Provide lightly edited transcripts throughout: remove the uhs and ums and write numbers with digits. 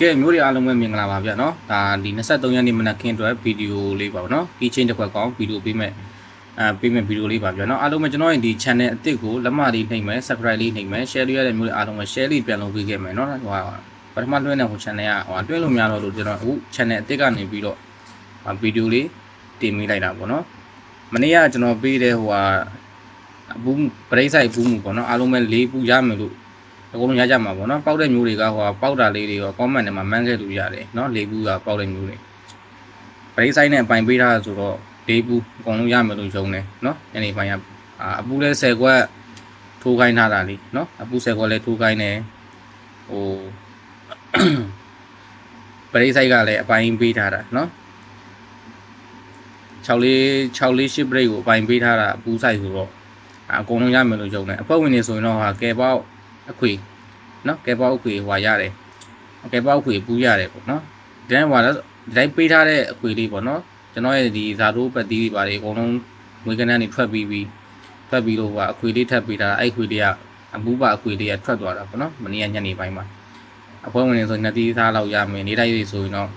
ကဲမျိုးတွေအားလုံးပဲမြင်ကြပါဗျာနော်ဒါဒီ23ရက်နေ့မနက်ခင်းအတွက်ဗီဒီယိုလေးပါဗောနော် keychain တစ်ခွက်ကောင်းဗီဒီယိုပေးမယ်ပေးမယ်ဗီဒီယိုလေးပါဗျာနော်အားလုံးပဲကျွန်တော်ရဲ့ဒီ channel အသစ်ကိုလက်မလေးနှိပ်မယ် subscribe လေးနှိပ်မယ် share လေးရတဲ့မျိုးတွေအားလုံးပဲ share လေးပြန်လုပ်ပေးခဲ့မယ်နော်ဟိုပထမလွှဲတဲ့ဟို channel ကဟိုတွဲလို့မရတော့လို့ကျွန်တော်အခု channel အသစ်ကနေပြီးတော့ဗီဒီယိုလေးတင်မိလိုက်တာဗောနော်မနေ့ကကျွန်တော်ပေးတဲ့ဟိုဘူးပရိသတ်ဘူးမှုဗောနော်အားလုံးပဲ၄ဘူးရမယ်လို့အကုန်လုံးရကြမှာပေါ့နော်ပေါက်တဲ့မျိုးတွေကဟိုပေါက်တာလေးတွေရော comment ထဲမှာမှန်းခဲ့လို့ရတယ်နော်၄ဘူးကပေါက်တဲ့မျိုးတွေပရိဆိုင်နဲ့အပိုင်ပေးထားဆိုတော့၄ဘူးအကုန်လုံးရမယ်လို့ယုံတယ်နော်ညနေပိုင်းကအပူလဲ10ခွက်ထိုးခိုင်းထားတာလေးနော်အပူ10ခွက်လဲထိုးခိုင်းတယ်ဟိုပရိဆိုင်ကလည်းအပိုင်ပေးထားတာနော်648 break ကိုအပိုင်ပေးထားတာအပူဆိုင်ဆိုတော့အကုန်လုံးရမယ်လို့ယုံတယ်အဖွဲ့ဝင်တွေဆိုရင်တော့ဟာကဲပေါက်အခွေနော်ကဲပေါက်အခွေဟွာရတယ်ကဲပေါက်အခွေပူးရတယ်ပေါ့နော်ဒီတိုင်းဟွာတော့ဒီတိုင်းပေးထားတဲ့အခွေလေးပေါ့နော်ကျွန်တော်ရဲ့ဒီဇာတိုးပတ်တီးတွေပါတွေအကုန်လုံးငွေကနန်းတွေထွက်ပြီးတော့ဟွာအခွေလေးထပ်ပေးထားတာအဲ့ခွေလေးကအပူးပါအခွေလေးကထွက်သွားတာပေါ့နော်မနေ့ကညနေပိုင်းမှာအဖွဲ့ဝင်တွေဆို2တီးသားလောက်ရမယ်နေတိုင်းတွေဆိုရင်တော့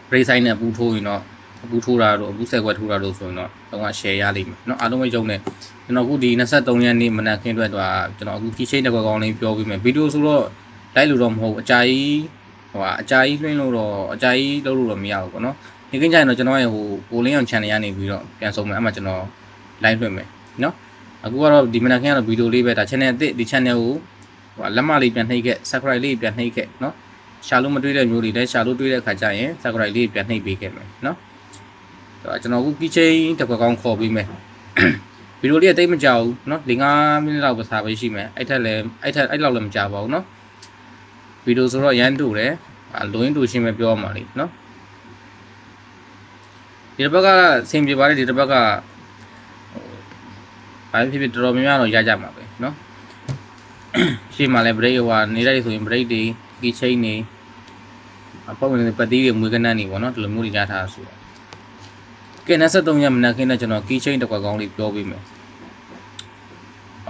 ပရိဆိုင်နဲ့အပူးထိုးရင်တော့အပူးထိုးတာတို့အပူးဆက်ခွက်ထိုးတာတို့ဆိုရင်တော့ share ရလိမ့်မယ်เนาะအားလုံးပဲယုံနေကျွန်တော်အခုဒီ23ရက်နေ့မနက်ခင်းအတွက်တော့ကျွန်တော်အခု keychain တစ်ခွက်ကောင်းလေးပြောပေးမယ်ဗီဒီယိုဆိုတော့လိုက်လို့တော့မဟုတ်အကြာကြီးအကြာကြီးလွှင့်လို့တော့အကြာကြီးလုပ်လို့တော့မရဘူးပေါ့နော်ဒီကိန်းကျရင်တော့ကျွန်တော်ရဲ့ဟိုကိုလင်းအောင် channel ကနေပြီးတော့ပြန်ဆုံးမယ်အဲ့မှာကျွန်တော် live လွှင့်မယ်เนาะအခုကတော့ဒီမနက်ခင်းကတော့ဗီဒီယိုလေးပဲဒါ channel အသစ်ဒီ channel ကိုလက်မလေးပြန်နှိပ်ခဲ့ subscribe လေးပြန်နှိပ်ခဲ့เนาะရှာလို့မတွေ့တဲ့မျိုးတွေလည်းရှာလို့တွေ့တဲ့ခါကျရင် subscribe လေးပြန်နှိပ်ပေးခဲ့မယ်เนาะကျွန်တော်အခု keychain တစ်ခွက်ကောင်းခေါ်ပေးမယ်ဗီဒီယိုလေးတိတ်မကြောက်ဘူးเนาะ5 မိနစ်လောက်ပဲစာပဲရှိမယ်အဲ့လောက်လည်းမကြာပါဘူးเนาะဗီဒီယိုဆိုတော့ရမ်းတူတယ်လိုရင်းတူရှင်းပဲပြောမှာလေเนาะဒီတစ်ဘက်ကဆင်ပြေပါတယ်ဒီတစ်ဘက်ကဘာဖြစ်ဖြစ်တော်တော်များများတော့ရကြမှာပဲเนาะရှေ့မှာလည်း break ဟိုနေလိုက်ဆိုရင် break တွေ keychain တွေပေါ့ဝင်ပတ်တီးတွေမွေးကနန်းတွေပေါ့เนาะဒီလိုမျိုးတွေရထားဆိုတော့ကဲ23ရက်မနက်ခင်းနဲ့ကျွန်တော် keychain တစ်ခွက်ကောင်းလေးပြောပေးမယ်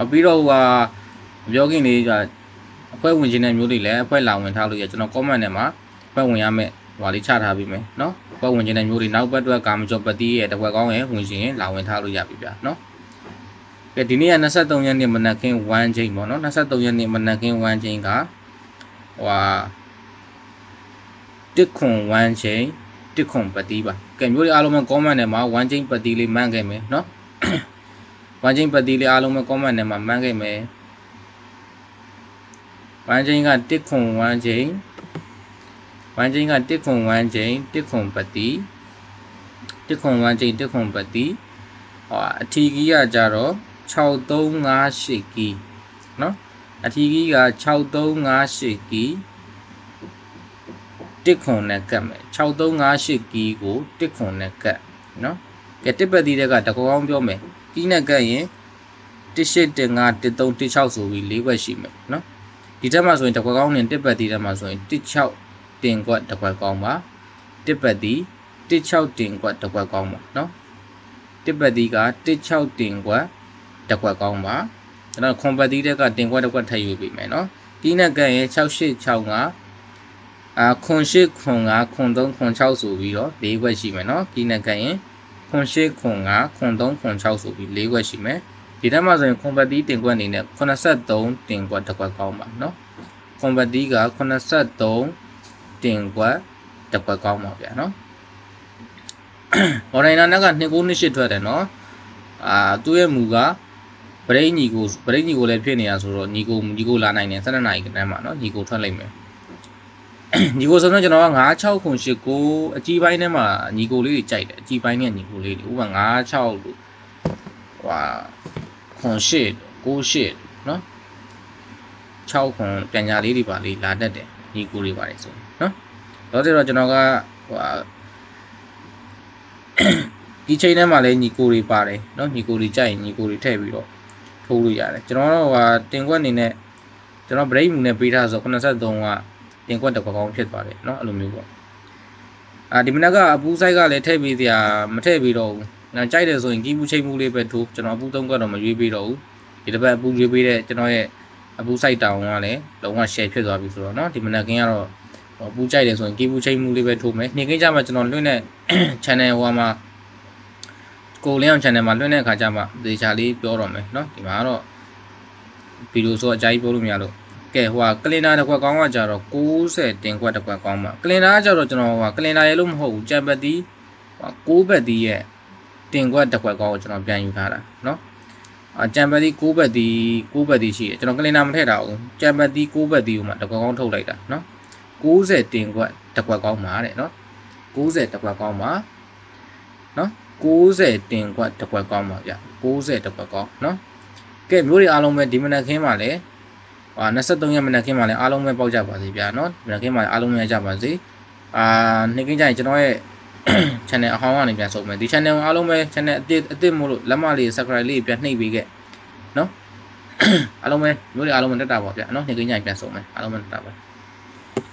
ပြီးတော့ပြောခင်လေးအဖွဲ့ဝင်ခြင်းတဲ့မျိုးတွေလည်းအဖွဲ့လာဝင်ထားလို့ရကျွန်တော် comment ထဲမှာအဖွဲ့ဝင်ရမယ်ဟိုလေးချထားပေးမယ်เนาะအဖွဲ့ဝင်ခြင်းတဲ့မျိုးတွေနောက်ပတ်တော့ကာမကျော်ပတ်တီးရဲ့တစ်ခွက်ကောင်းရဲ့ဝင်ခြင်းလာဝင်ထားလို့ရပြီဗျာเนาะကဲဒီနေ့က23ရက်နေ့မနက်ခင်း1ချိန်ပေါ့เนาะ23ရက်နေ့မနက်ခင်း1ချိန်ကတစ်ခွန်1ချိန်တစ်ခွန်ပတ်တီးပါကဲမျိုးတွေအားလုံးပဲ comment ထဲမှာ1ချိန်ပတ်တီးလေးမှန်းခဲ့မယ်เนาะ1ချိန်ပတ်တီးလေးအားလုံးပဲ comment ထဲမှာမှန်းခဲ့မယ်1ချိန်ကတစ်ခွန်1ချိန်1ချိန်ကတစ်ခွန်1ချိန်တစ်ခွန်ပတ်တီးတစ်ခွန်1ချိန်တစ်ခွန်ပတ်တီးအထီးကြီးကကြတော့6358ကီเนาะအထီးကြီးက6358ကီတစ်ခွန်နဲ့ကတ်မယ်6358ကီကိုတစ်ခွန်နဲ့ကတ်เนาะကဲတစ်ပတ်တီးတဲ့ကတကောင်းပြောမယ်ကီနဲ့ကတ်ရင်1815 1316ဆိုပြီး၄ခွက်ရှိမယ်เนาะဒီတက်မှာဆိုရင်တခွက်ကောင်းနဲ့တစ်ပတ်တီးတက်မှာဆိုရင်16တင်ခွက်တခွက်ကောင်းပါတစ်ပတ်တီး16တင်ခွက်တခွက်ကောင်းပါเนาะတစ်ပတ်တီးက16တင်ခွက်တခွက်ကောင်းပါကျွန်တော်ခွန်ပတ်တီးတက်ကတင်ခွက်တခွက်ထပ်ယူပေးမယ်เนาะဒီနဲ့ကတ်ရင်6865ခွန်8ခွန်5ခွန်3ခွန်6ဆိုပြီးတော့၄ခွက်ရှိမယ်เนาะဒီနဲ့ကတ်ရင်ခွန်8ခွန်5ခွန်3ခွန်6ဆိုပြီး၄ခွက်ရှိမယ်ဒီတက်မှာဆိုရင်ခွန်ပတ်တီးတင်ခွက်အနေနဲ့83တင်ခွက်တခွက်ကောင်းပါเนาะခွန်ပတ်တီးက83တင်ခွက်တခွက်ကောင်းပါဗျာเนาะအော်ရိုင်းနာက2928ထွက်တယ်เนาะသူ့ရဲ့မူကဗရိတ်ညီကိုလည်းဖြစ်နေတာဆိုတော့ညီကိုလာနိုင်တယ်12နာရီခန့်မှာเนาะညီကိုထွက်လိုက်မယ်ညီကိုဆိုတော့ကျွန်တော်က96ခွန်89အကြီးပိုင်းထဲမှာညီကိုလေးတွေကြိုက်တယ်အကြီးပိုင်းနဲ့ညီကိုလေးတွေဥပမာ96လို့ခွန်8 98เนาะ6ခွန်ပြန်ညာလေးတွေပါလေးလာတတ်တယ်ညီကိုတွေပါတယ်ဆိုเนาะတော့ကျွန်တော်ကဒီချိန်ထဲမှာလည်းညီကိုတွေပါတယ်เนาะညီကိုတွေကြိုက်ရင်ညီကိုတွေထည့်ပြီးတော့ထိုးလို့ရတယ်ကျွန်တော်တော့တင်ခွက်အနေနဲ့ကျွန်တော် break မူနဲ့ပေးထားဆို83ကတင်ခွက်တစ်ခွက်ကောင်းဖြစ်သွားတယ်เนาะအဲ့လိုမျိုးပေါ့ဒီမနက်ကအပူဆိုင်ကလည်းထည့်ပေးစရာမထည့်ပေးတော့ဘူးကြိုက်တယ်ဆိုရင်ကြီးပူချိန်မှုလေးပဲထိုးကျွန်တော်အပူ3ခွက်တော့မရွေးပေးတော့ဘူးဒီတစ်ပတ်အပူရွေးပေးတဲ့ကျွန်တော်ရဲ့အပူဆိုင်တောင်ကလည်းလုံးဝ share ဖြစ်သွားပြီဆိုတော့เนาะဒီမနက်ခင်းကတော့ ပူကြိုက်တယ်ဆိုရင်ကေဘူးချိန်မှုလေးပဲထိုးမယ်နေ့ခင်းကြမှာကျွန်တော်လွှင့်တဲ့ channel ဟိုမှာကိုလင်းအောင် channel မှာလွှင့်တဲ့အခါကျမှဒေချာလေးပြောတော့မယ်เนาะဒီမှာကတော့ဗီဒီယိုဆိုအကြိုက်ပြောလို့မရလို့ကဲဟိုကကလင်နာတစ်ခွက်ကောင်းကကြတော့60တင်ခွက်တစ်ခွက်ကောင်းပါကလင်နာကကြတော့ကျွန်တော်ဟိုကကလင်နာရဲ့လို့မဟုတ်ဘူးကြံပတ်တီး6ဘက်တီးရဲ့တင်ခွက်တစ်ခွက်ကောင်းကိုကျွန်တော်ပြန်ယူထားတာเนาะကြံပတ်တီး6ဘက်တီးရှိတယ်ကျွန်တော်ကလင်နာမထည့်တာဘူးကြံပတ်တီး6ဘက်တီးကိုမှတစ်ခွက်ကောင်းထုတ်လိုက်တာเนาะ60တင်ခွက်တစ်ခွက်ကောင်းပါတဲ့เนาะ60တစ်ခွက်ကောင်းပါเนาะ60တင်ခွက်တစ်ခွက်ကောင်းပါဗျ60တစ်ခွက်ကောင်းเนาะကဲမျိုးတွေအားလုံးပဲဒီမနက်ခင်းမှာလဲ23ရက်မနက်ခင်းမှာလဲအားလုံးပဲပေါက်ကြပါစေဗျာเนาะမနက်ခင်းမှာအားလုံးပဲကြပါစေနေ့ခင်းကျရင်ကျွန်တော်ရဲ့ channel အဟောင်းကနေပြန်ဆုံးမယ်ဒီ channel အားလုံးပဲ channel အသစ်မို့လို့လက်မလေး subscribe လေးပြန်နှိပ်ပေးခဲ့เนาะအားလုံးပဲမျိုးတွေအားလုံးပဲတက်တာပါဗျာเนาะနေ့ခင်းကျရင်ပြန်ဆုံးမယ်အားလုံးပဲတက်တာပါ